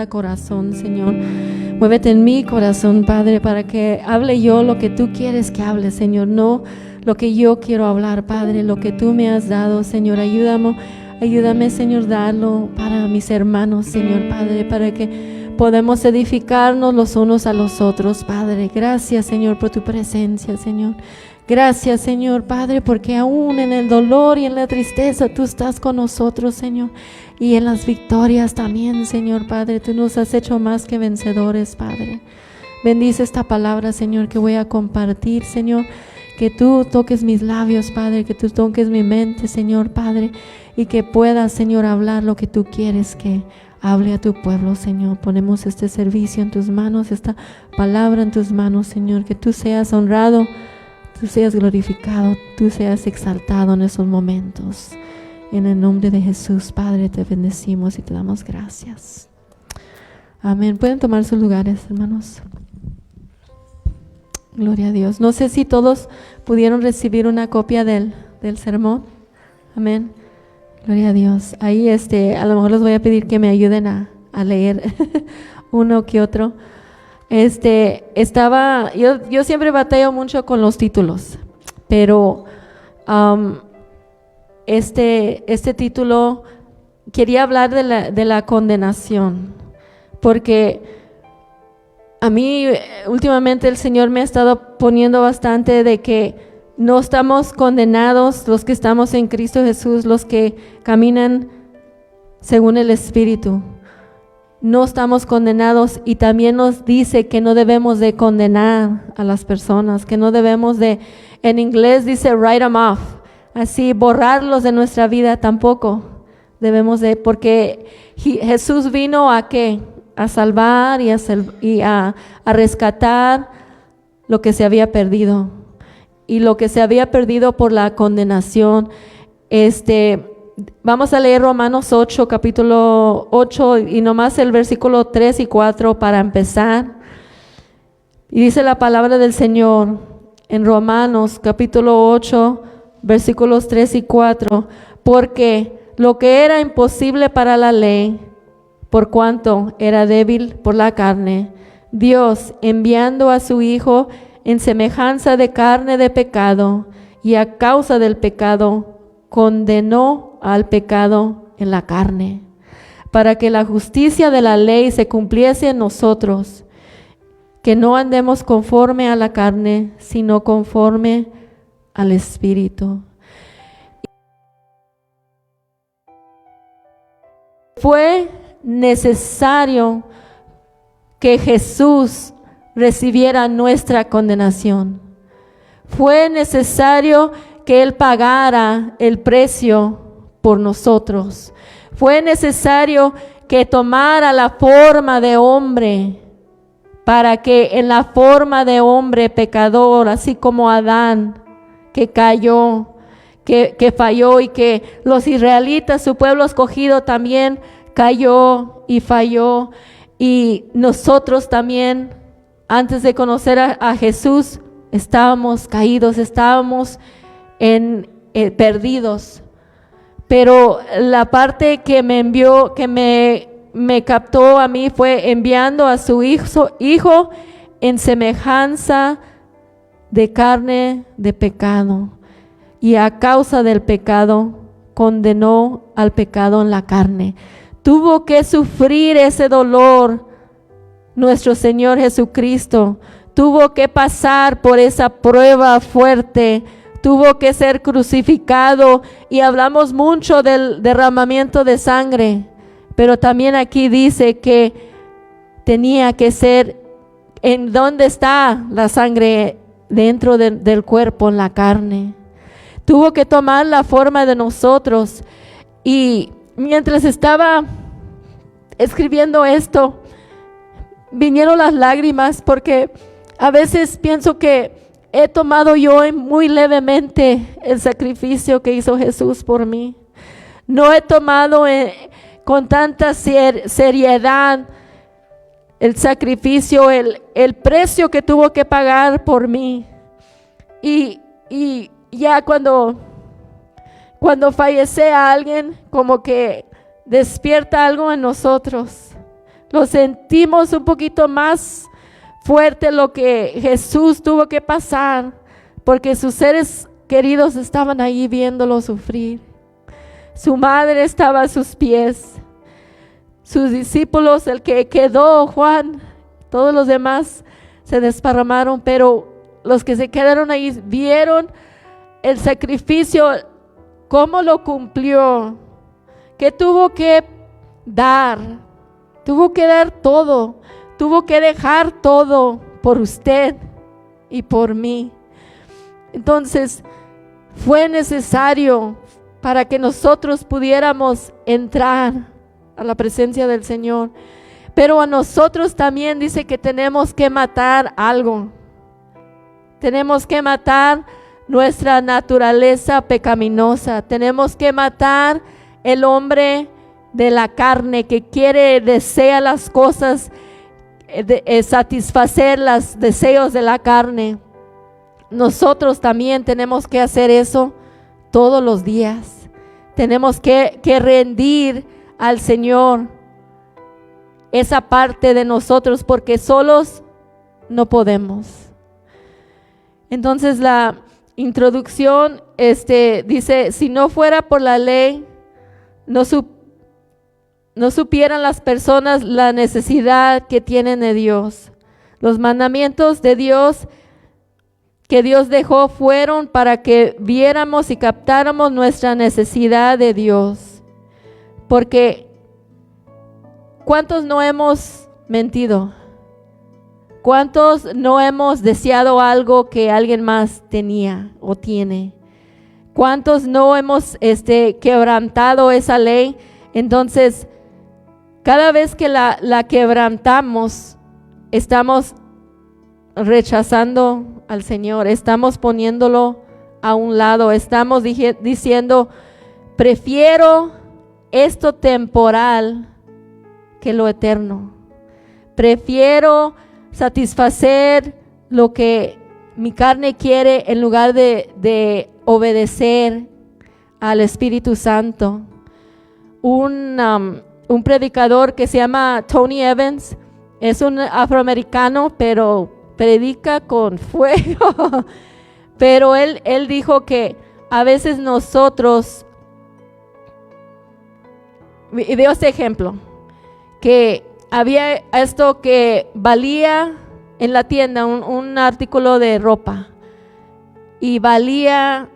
corazón, Señor. Muévete en mi corazón, Padre, para que hable yo lo que tú quieres que hable, Señor, no lo que yo quiero hablar, Padre, lo que tú me has dado, Señor. Ayúdame, Señor, darlo para mis hermanos, Señor, Padre, para que podamos edificarnos los unos a los otros, Padre. Gracias, Señor, por tu presencia, Señor. Gracias, Señor, Padre, porque aún en el dolor y en la tristeza tú estás con nosotros, Señor. Y en las victorias también, Señor, Padre, tú nos has hecho más que vencedores, Padre. Bendice esta palabra, Señor, que voy a compartir, Señor. Que tú toques mis labios, Padre, que tú toques mi mente, Señor, Padre. Y que puedas, Señor, hablar lo que tú quieres que hable a tu pueblo, Señor. Ponemos este servicio en tus manos, esta palabra en tus manos, Señor. Que tú seas honrado, tú seas glorificado, tú seas exaltado en esos momentos. En el nombre de Jesús, Padre, te bendecimos y te damos gracias. Amén. Pueden tomar sus lugares, hermanos. Gloria a Dios. No sé si todos pudieron recibir una copia del sermón. Amén. Gloria a Dios. Ahí a lo mejor les voy a pedir que me ayuden a leer uno que otro. Yo siempre batallo mucho con los títulos, pero este título quería hablar de la condenación, porque a mí últimamente el Señor me ha estado poniendo bastante de que no estamos condenados los que estamos en Cristo Jesús, los que caminan según el Espíritu. No estamos condenados, y también nos dice que no debemos de condenar a las personas, que no debemos de, en inglés dice write them off, así borrarlos de nuestra vida tampoco debemos de, porque Jesús vino ¿a qué? A salvar y a rescatar lo que se había perdido, y lo que se había perdido por la condenación. Vamos a leer Romanos 8, capítulo 8, y nomás el versículo 3 y 4 para empezar. Y dice la palabra del Señor en Romanos capítulo 8, versículos 3 y 4. Porque lo que era imposible para la ley, por cuanto era débil por la carne, Dios, enviando a su Hijo en semejanza de carne de pecado, y a causa del pecado, condenó al pecado en la carne, para que la justicia de la ley se cumpliese en nosotros, que no andemos conforme a la carne, sino conforme al Espíritu. Fue necesario que Jesús recibiera nuestra condenación. Fue necesario que Él pagara el precio por nosotros. Fue necesario que tomara la forma de hombre, para que en la forma de hombre pecador, así como Adán, que cayó, que falló, y que los israelitas, su pueblo escogido, también cayó y falló, y nosotros también, antes de conocer a Jesús, estábamos caídos, estábamos perdidos. Pero la parte que me envió, que me captó a mí, fue enviando a su hijo en semejanza de carne de pecado, y a causa del pecado condenó al pecado en la carne. Tuvo que sufrir ese dolor nuestro Señor Jesucristo. Tuvo que pasar por esa prueba fuerte, tuvo que ser crucificado, y hablamos mucho del derramamiento de sangre, pero también aquí dice que tenía que ser, ¿en dónde está la sangre? Dentro del cuerpo, en la carne. Tuvo que tomar la forma de nosotros. Y mientras estaba escribiendo esto, vinieron las lágrimas, porque a veces pienso que he tomado yo muy levemente el sacrificio que hizo Jesús por mí. No he tomado con tanta seriedad el sacrificio, el precio que tuvo que pagar por mí. Y ya cuando fallece a alguien, como que despierta algo en nosotros. Lo sentimos un poquito más fuerte lo que Jesús tuvo que pasar, porque sus seres queridos estaban ahí viéndolo sufrir. Su madre estaba a sus pies. Sus discípulos, el que quedó, Juan, todos los demás se desparramaron, pero los que se quedaron ahí vieron el sacrificio, cómo lo cumplió, que tuvo que dar todo, tuvo que dejar todo por usted y por mí. Entonces fue necesario para que nosotros pudiéramos entrar a la presencia del Señor. Pero a nosotros también dice que tenemos que matar algo. Tenemos que matar nuestra naturaleza pecaminosa. Tenemos que matar el hombre de la carne que desea las cosas, satisfacer los deseos de la carne. Nosotros también tenemos que hacer eso todos los días. Tenemos que rendir al Señor esa parte de nosotros, porque solos no podemos. Entonces la introducción dice: si no fuera por la ley, no supieran las personas la necesidad que tienen de Dios. Los mandamientos de Dios que Dios dejó fueron para que viéramos y captáramos nuestra necesidad de Dios. Porque ¿cuántos no hemos mentido? ¿Cuántos no hemos deseado algo que alguien más tenía o tiene? ¿Cuántos no hemos quebrantado esa ley? Entonces, cada vez que la quebrantamos, estamos rechazando al Señor, estamos poniéndolo a un lado, estamos diciendo: prefiero esto temporal que lo eterno. Prefiero satisfacer lo que mi carne quiere en lugar de obedecer al Espíritu Santo. Un predicador que se llama Tony Evans es un afroamericano, pero predica con fuego. Pero él dijo que a veces nosotros, y dio este ejemplo, que había esto que valía en la tienda, un artículo de ropa, y valía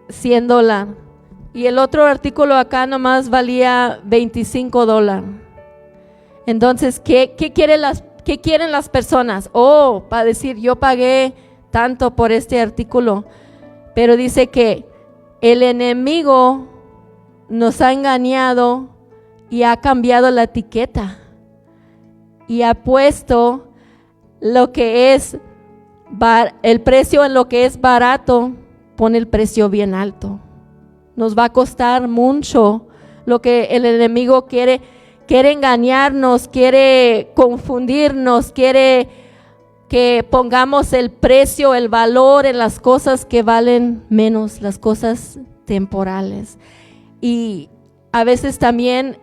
$100, y el otro artículo acá nomás valía $25. Entonces, ¿qué quieren las personas? Para decir: yo pagué tanto por este artículo. Pero dice que el enemigo nos ha engañado y ha cambiado la etiqueta y ha puesto lo que es el precio en lo que es barato, pone el precio bien alto. Nos va a costar mucho lo que el enemigo quiere engañarnos, quiere confundirnos, quiere que pongamos el precio, el valor en las cosas que valen menos, las cosas temporales. Y a veces también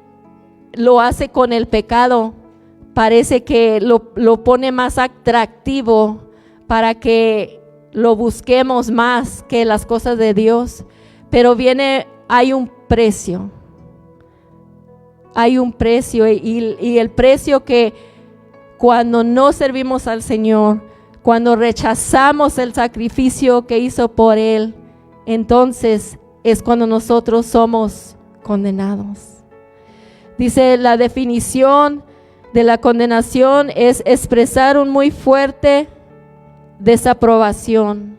lo hace con el pecado. Parece que lo pone más atractivo para que lo busquemos más que las cosas de Dios. Pero hay un precio. Hay un precio, y el precio que cuando no servimos al Señor, cuando rechazamos el sacrificio que hizo por Él, entonces es cuando nosotros somos condenados. Dice: la definición de la condenación es expresar un muy fuerte desaprobación.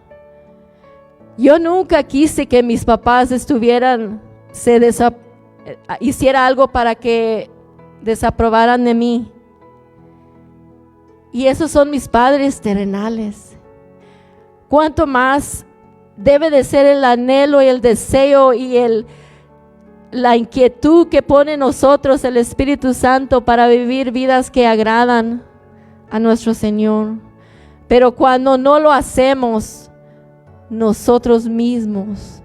Yo nunca quise que mis papás hiciera algo para que desaprobaran de mí. Y esos son mis padres terrenales. ¿Cuánto más debe de ser el anhelo y el deseo y la inquietud que pone en nosotros el Espíritu Santo para vivir vidas que agradan a nuestro Señor? Pero cuando no lo hacemos, nosotros mismos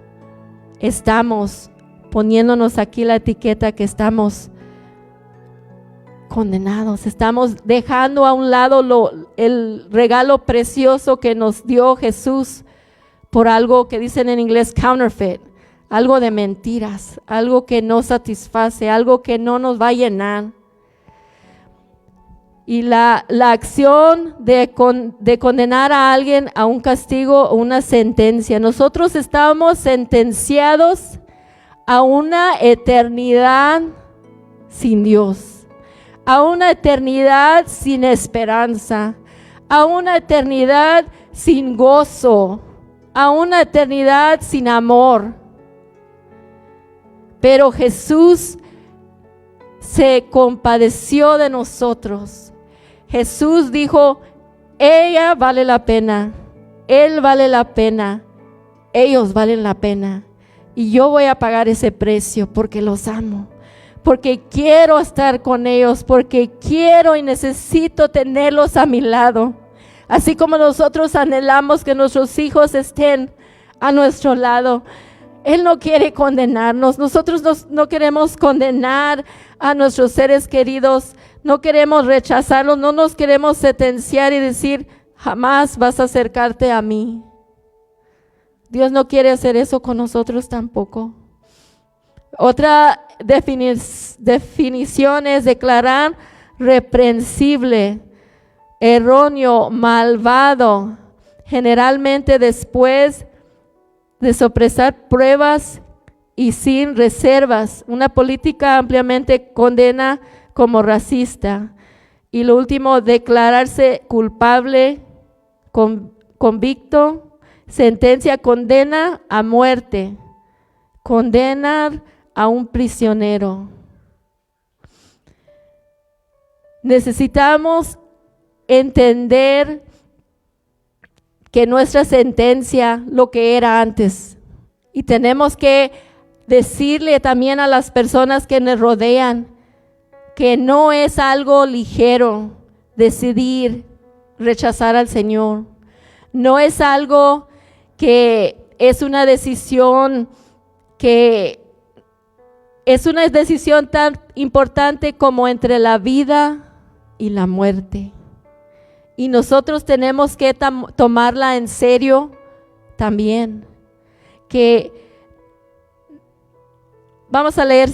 estamos poniéndonos aquí la etiqueta que estamos condenados. Estamos dejando a un lado el regalo precioso que nos dio Jesús por algo que dicen en inglés counterfeit, algo de mentiras, algo que no satisface, algo que no nos va a llenar. Y la acción de condenar a alguien a un castigo o una sentencia. Nosotros estamos sentenciados a una eternidad sin Dios, a una eternidad sin esperanza, a una eternidad sin gozo, a una eternidad sin amor. Pero Jesús se compadeció de nosotros. Jesús dijo, ella vale la pena, él vale la pena, ellos valen la pena. Y yo voy a pagar ese precio porque los amo, porque quiero estar con ellos, porque quiero y necesito tenerlos a mi lado. Así como nosotros anhelamos que nuestros hijos estén a nuestro lado. Él no quiere condenarnos. Nosotros no queremos condenar a nuestros seres queridos. No queremos rechazarlos. No nos queremos sentenciar y decir, jamás vas a acercarte a mí. Dios no quiere hacer eso con nosotros tampoco. Otra definición es declarar reprensible, erróneo, malvado, generalmente después de sopesar pruebas y sin reservas. Una política ampliamente condena como racista. Y lo último, declararse culpable, convicto, sentencia, condena a muerte, condenar a un prisionero. Necesitamos entender que nuestra sentencia lo que era antes, y tenemos que decirle también a las personas que nos rodean que no es algo ligero decidir rechazar al Señor. No es algo que es una decisión tan importante como entre la vida y la muerte. Y nosotros tenemos que tomarla en serio también. Que vamos a leer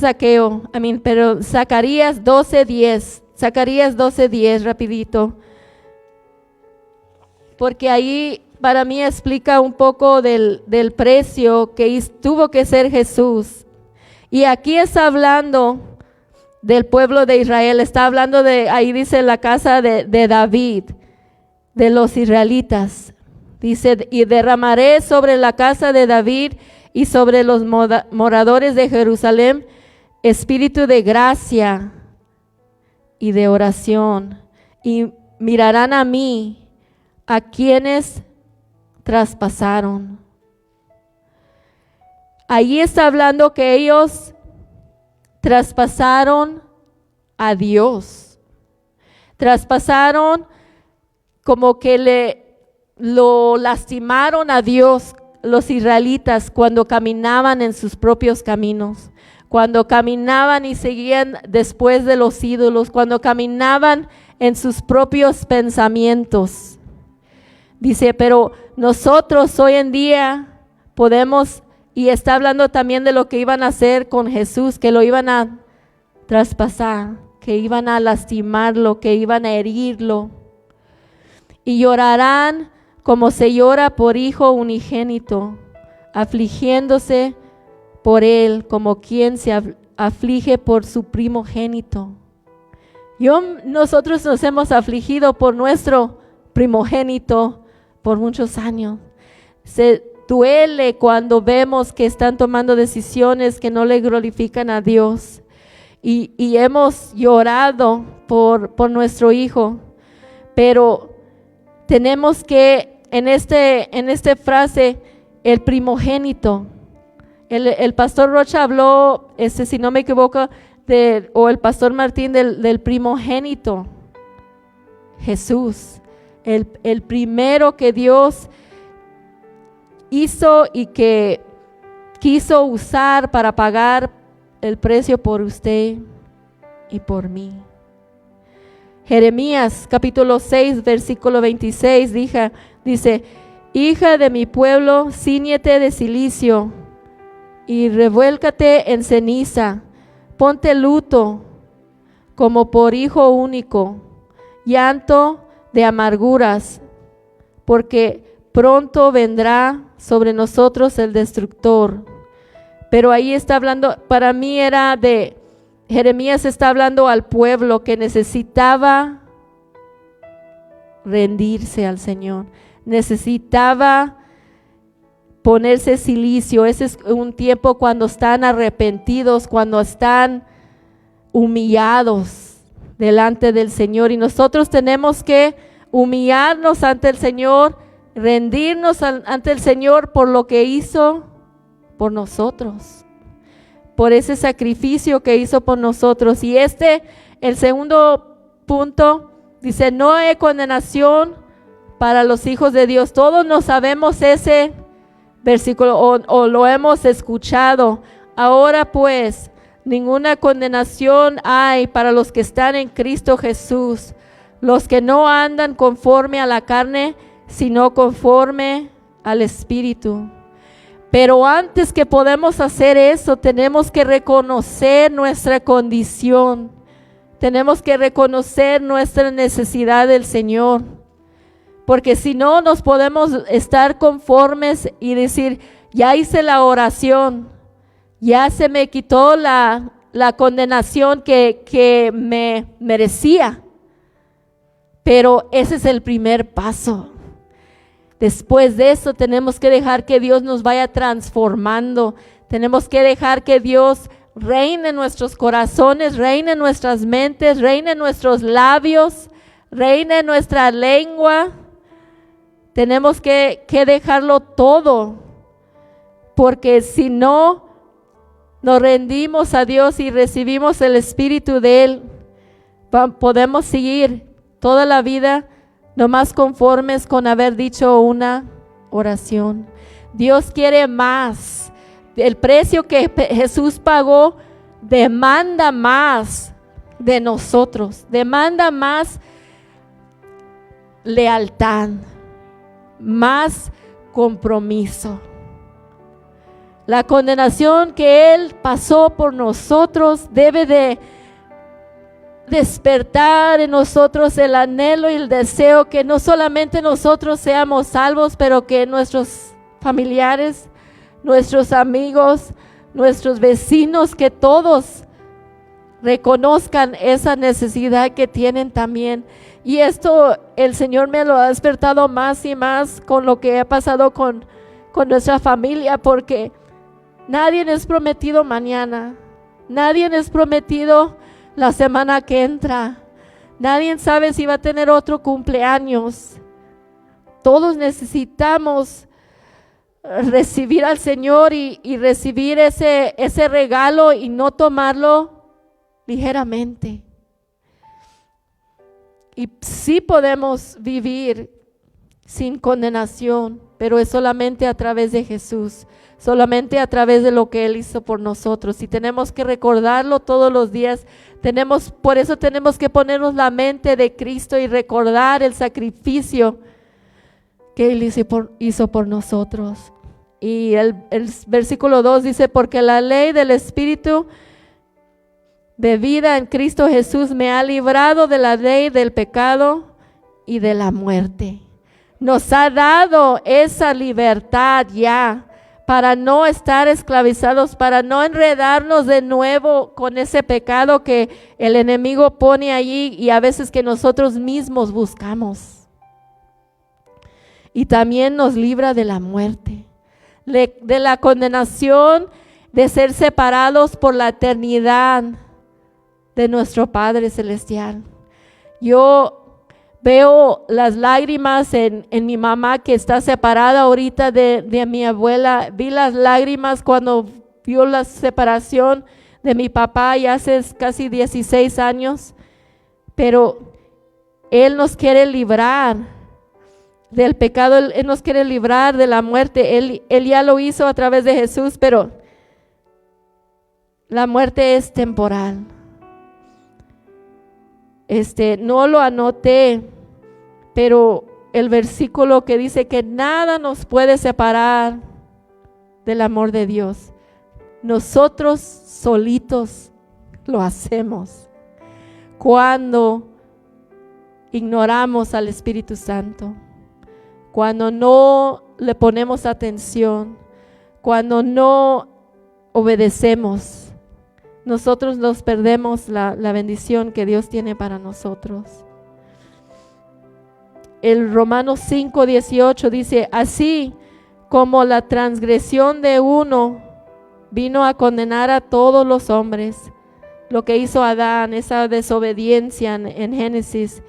pero Zacarías 12:10. Zacarías 12:10, rapidito. Porque ahí para mí explica un poco del precio que tuvo que ser Jesús. Y aquí está hablando del pueblo de Israel, está hablando ahí dice la casa de David, de los israelitas. Dice, y derramaré sobre la casa de David y sobre los moradores de Jerusalén espíritu de gracia y de oración, y mirarán a mí, a quienes traspasaron. Allí está hablando que ellos traspasaron a Dios, traspasaron como que lo lastimaron a Dios los israelitas cuando caminaban en sus propios caminos, cuando caminaban y seguían después de los ídolos, cuando caminaban en sus propios pensamientos. Dice, pero nosotros hoy en día podemos, y está hablando también de lo que iban a hacer con Jesús, que lo iban a traspasar, que iban a lastimarlo, que iban a herirlo. Y llorarán como se llora por hijo unigénito, afligiéndose por él como quien se aflige por su primogénito. Nosotros nos hemos afligido por nuestro primogénito por muchos años. Se duele cuando vemos que están tomando decisiones que no le glorifican a Dios. Y hemos llorado por nuestro hijo. Pero tenemos que, en esta frase, el primogénito. El pastor Rocha habló, si no me equivoco, o el pastor Martín del primogénito. Jesús, el primero que Dios hizo y que quiso usar para pagar el precio por usted y por mí. Jeremías capítulo 6 versículo 26 dice, hija de mi pueblo, cíñete de cilicio y revuélcate en ceniza, ponte luto como por hijo único, llanto de amarguras, porque pronto vendrá sobre nosotros el destructor. Pero ahí está hablando, para mí Jeremías está hablando al pueblo que necesitaba rendirse al Señor, necesitaba ponerse cilicio. Ese es un tiempo cuando están arrepentidos, cuando están humillados delante del Señor, y nosotros tenemos que humillarnos ante el Señor, rendirnos ante el Señor por lo que hizo por nosotros, por ese sacrificio que hizo por nosotros. Y el segundo punto, dice, no hay condenación para los hijos de Dios. Todos nos sabemos ese versículo o lo hemos escuchado. Ahora pues, ninguna condenación hay para los que están en Cristo Jesús, los que no andan conforme a la carne, sino conforme al Espíritu. Pero antes que podamos hacer eso, tenemos que reconocer nuestra condición. Tenemos que reconocer nuestra necesidad del Señor. Porque si no, nos podemos estar conformes y decir, ya hice la oración, ya se me quitó la condenación que me merecía. Pero ese es el primer paso. Después de eso tenemos que dejar que Dios nos vaya transformando. Tenemos que dejar que Dios reine en nuestros corazones, reine en nuestras mentes, reine en nuestros labios, reine en nuestra lengua. Tenemos que dejarlo todo, porque si no nos rendimos a Dios y recibimos el Espíritu de Él, podemos seguir toda la vida nomás conformes con haber dicho una oración. Dios quiere más. El precio que Jesús pagó demanda más de nosotros, demanda más lealtad, más compromiso. La condenación que Él pasó por nosotros debe de despertar en nosotros el anhelo y el deseo que no solamente nosotros seamos salvos, pero que nuestros familiares, nuestros amigos, nuestros vecinos, que todos reconozcan esa necesidad que tienen también. Y esto el Señor me lo ha despertado más y más con lo que ha pasado con nuestra familia, porque nadie es prometido mañana, nadie es prometido la semana que entra, nadie sabe si va a tener otro cumpleaños. Todos necesitamos recibir al Señor y recibir ese regalo y no tomarlo ligeramente. Y sí podemos vivir sin condenación, pero es solamente a través de Jesús, solamente a través de lo que Él hizo por nosotros, y tenemos que recordarlo todos los días. Por eso tenemos que ponernos la mente de Cristo y recordar el sacrificio que Él hizo por nosotros. Y el versículo 2 dice, porque la ley del Espíritu de vida en Cristo Jesús me ha librado de la ley del pecado y de la muerte. Nos ha dado esa libertad ya, para no estar esclavizados, para no enredarnos de nuevo con ese pecado que el enemigo pone allí y a veces que nosotros mismos buscamos. Y también nos libra de la muerte, de la condenación, de ser separados por la eternidad de nuestro Padre Celestial. Yo veo las lágrimas en mi mamá, que está separada ahorita de mi abuela. Vi las lágrimas cuando vio la separación de mi papá ya hace casi 16 años. Pero Él nos quiere librar del pecado, Él nos quiere librar de la muerte. Él ya lo hizo a través de Jesús, pero la muerte es temporal. No lo anoté, pero el versículo que dice que nada nos puede separar del amor de Dios. Nosotros solitos lo hacemos cuando ignoramos al Espíritu Santo, cuando no le ponemos atención, cuando no obedecemos. Nosotros nos perdemos la bendición que Dios tiene para nosotros. El Romanos 5:18 dice: así como la transgresión de uno vino a condenar a todos los hombres, lo que hizo Adán, esa desobediencia en Génesis,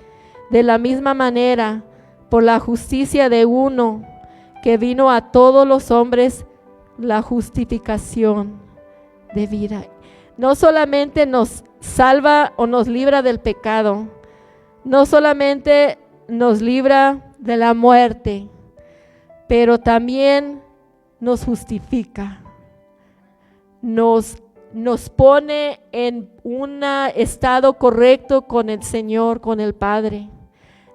de la misma manera, por la justicia de uno que vino a todos los hombres, la justificación de vida. No solamente nos salva o nos libra del pecado, no solamente nos libra de la muerte, pero también nos justifica, nos pone en un estado correcto con el Señor, con el Padre.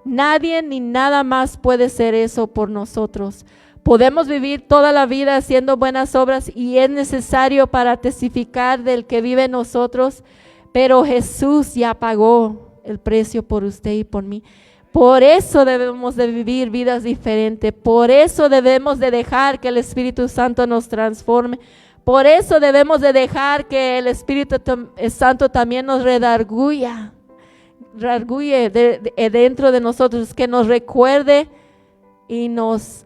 Nadie ni nada más puede hacer eso por nosotros. Podemos vivir toda la vida haciendo buenas obras y es necesario para testificar del que vive en nosotros, pero Jesús ya pagó el precio por usted y por mí. Por eso debemos de vivir vidas diferentes, por eso debemos de dejar que el Espíritu Santo nos transforme, por eso debemos de dejar que el Espíritu Santo también nos redarguye dentro de nosotros, que nos recuerde y nos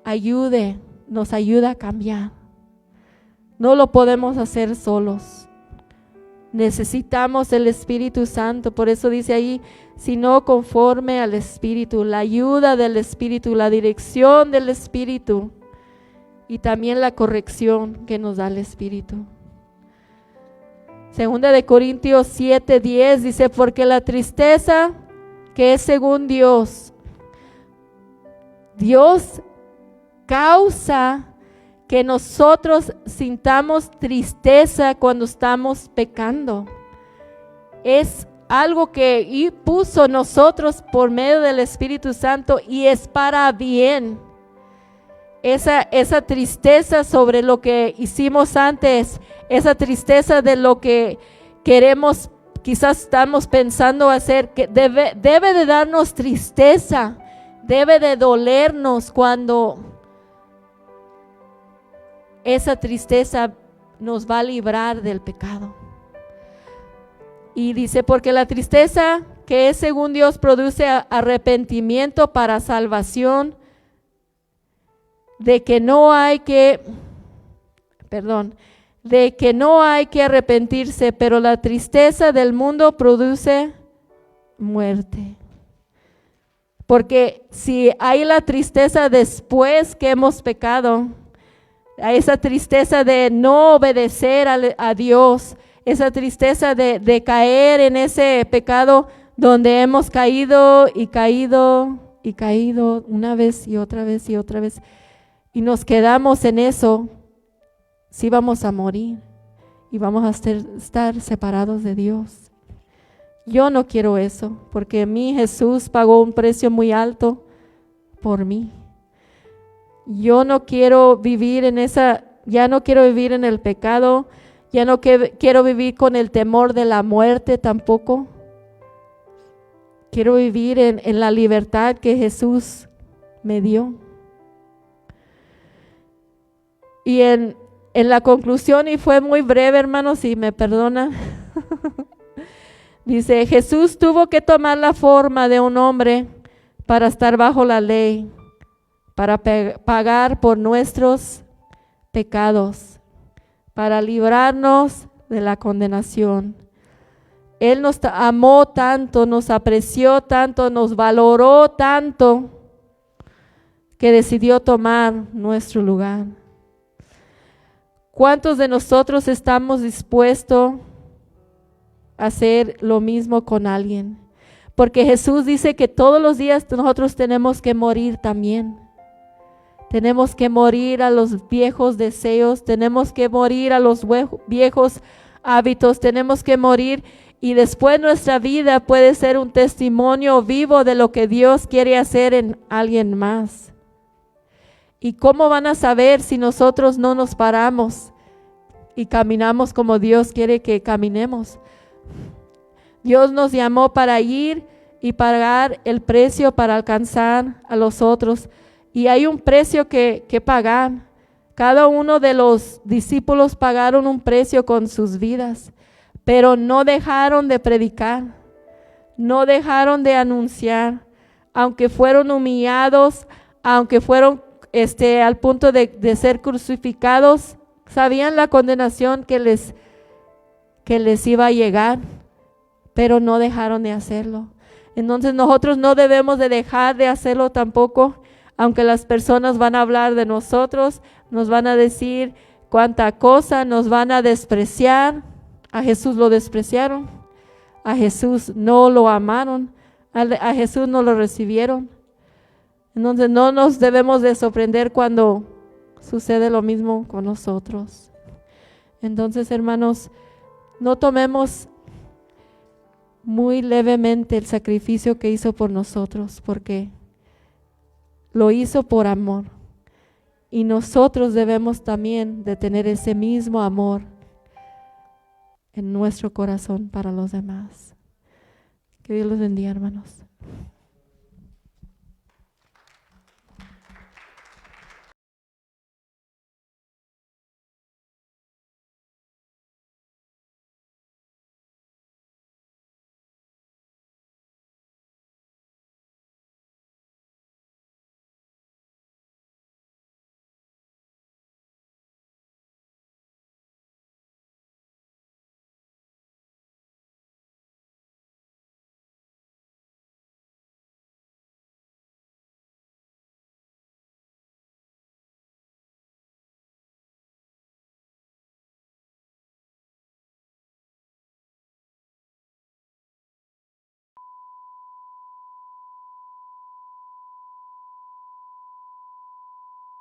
ayude a cambiar. No lo podemos hacer solos. Necesitamos el Espíritu Santo, por eso dice ahí, sino conforme al Espíritu, la ayuda del Espíritu, la dirección del Espíritu y también la corrección que nos da el Espíritu. Segunda de Corintios 7:10 dice: porque la tristeza que es según Dios causa que nosotros sintamos tristeza cuando estamos pecando. Es algo que puso nosotros por medio del Espíritu Santo y es para bien. Esa tristeza sobre lo que hicimos antes, esa tristeza de lo que queremos, quizás estamos pensando hacer, que debe de darnos tristeza, debe de dolernos cuando esa tristeza nos va a librar del pecado. Y dice, porque la tristeza que es según Dios produce arrepentimiento para salvación, de que no hay que arrepentirse, pero la tristeza del mundo produce muerte. Porque si hay la tristeza después que hemos pecado, esa tristeza de no obedecer a Dios, esa tristeza de caer en ese pecado donde hemos caído y caído y caído una vez y otra vez y otra vez, y nos quedamos en eso, sí vamos a morir y vamos a estar separados de Dios. Yo no quiero eso, porque mi Jesús pagó un precio muy alto por mí. Yo no quiero vivir ya no quiero vivir en el pecado, ya no quiero vivir con el temor de la muerte tampoco. Quiero vivir en la libertad que Jesús me dio. Y en la conclusión, y fue muy breve, hermanos, si me perdonan, dice, Jesús tuvo que tomar la forma de un hombre para estar bajo la ley, para pagar por nuestros pecados, para librarnos de la condenación. Él nos amó tanto, nos apreció tanto, nos valoró tanto, que decidió tomar nuestro lugar. ¿Cuántos de nosotros estamos dispuestos a hacer lo mismo con alguien? Porque Jesús dice que todos los días nosotros tenemos que morir también. Tenemos que morir a los viejos deseos, tenemos que morir a los viejos hábitos, tenemos que morir y después nuestra vida puede ser un testimonio vivo de lo que Dios quiere hacer en alguien más. ¿Y cómo van a saber si nosotros no nos paramos y caminamos como Dios quiere que caminemos? Dios nos llamó para ir y pagar el precio para alcanzar a los otros. Y hay un precio que pagar. Cada uno de los discípulos pagaron un precio con sus vidas, pero no dejaron de predicar, no dejaron de anunciar, aunque fueron humillados, aunque fueron al punto de ser crucificados, sabían la condenación que les iba a llegar, pero no dejaron de hacerlo. Entonces nosotros no debemos de dejar de hacerlo tampoco, aunque las personas van a hablar de nosotros, nos van a decir cuánta cosa, nos van a despreciar. A Jesús lo despreciaron, a Jesús no lo amaron, a Jesús no lo recibieron. Entonces no nos debemos de sorprender cuando sucede lo mismo con nosotros. Entonces, hermanos, no tomemos muy levemente el sacrificio que hizo por nosotros, porque lo hizo por amor. Y nosotros debemos también de tener ese mismo amor en nuestro corazón para los demás. Que Dios los bendiga, hermanos.